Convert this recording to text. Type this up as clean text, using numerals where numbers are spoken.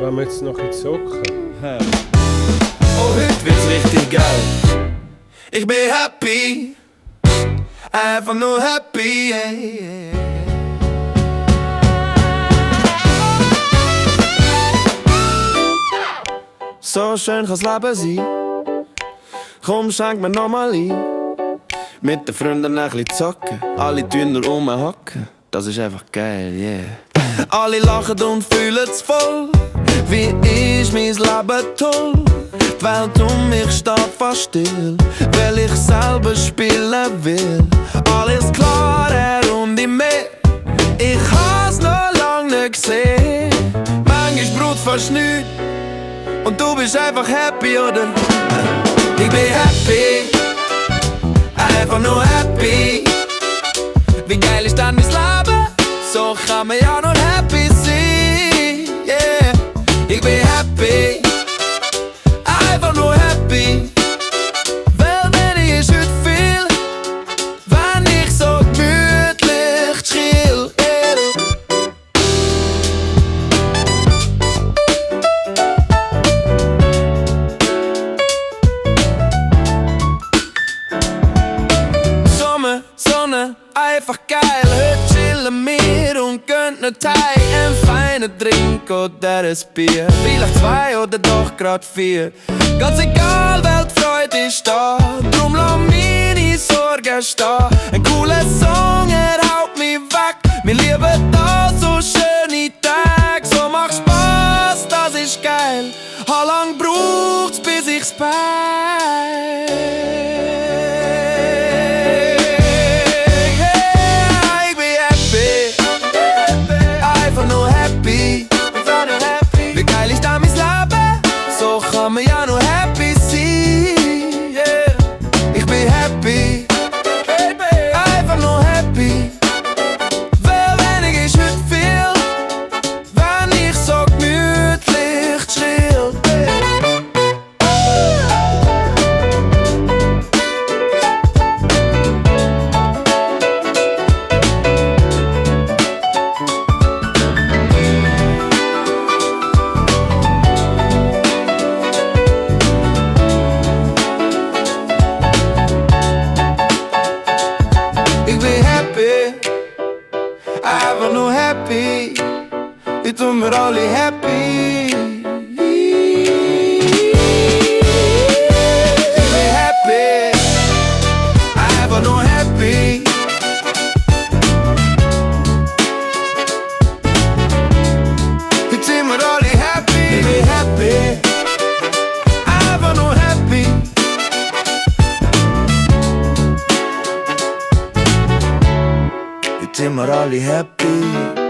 Wollen wir jetzt noch ein zocken? Oh, heute wird's richtig geil. Ich bin happy, einfach nur happy, yeah. So schön kann's Leben sein. Komm, schenk mir nochmal ein. Mit den Freunden ein bisschen zocken. Alle tun nur rumhacken. Das ist einfach geil, yeah. Alle lachen und fühlen's voll. Wie ist mein Leben toll? Die Welt um mich steht fast still, weil ich selber spielen will. Alles klar, und im Meer. Ich hab's noch lang nicht gesehen. Manchmal braucht's fast nichts. Und du bist einfach happy, oder? Ich bin happy, einfach nur happy. Wie geil ist dann mein Leben? So kann man ja nur happy sein, yeah. Ich bin happy, einfach nur happy. Weil wenig ist heute viel, wenn ich so gemütlich chill, yeah. Sommer, Sonne, einfach geil. Heute chillen wir und gönnen ne Thai. Einen feinen Drink oder ein Bier. Vielleicht 2 oder doch grad 4. Ganz egal, Weltfreude ist da. Drum lass meine Sorgen stehen. Ein cooler Song, er haut mich weg. Wir lieben da so schöne Tage. So macht Spaß, das ist geil. How lang braucht's, bis ich's peil? Wie geil ist da mein Leben? So kann man ja nur happy sein, yeah. Ich bin happy, einfach nur happy. Weil wenig ist heute viel, wenn ich so gemütlich chill, einfach nur happy. Ich tun wir alle happy. Ich bin happy, einfach nur happy. Ich tun wir alle happy. Ich bin happy, einfach nur happy. Ich tun wir alle happy.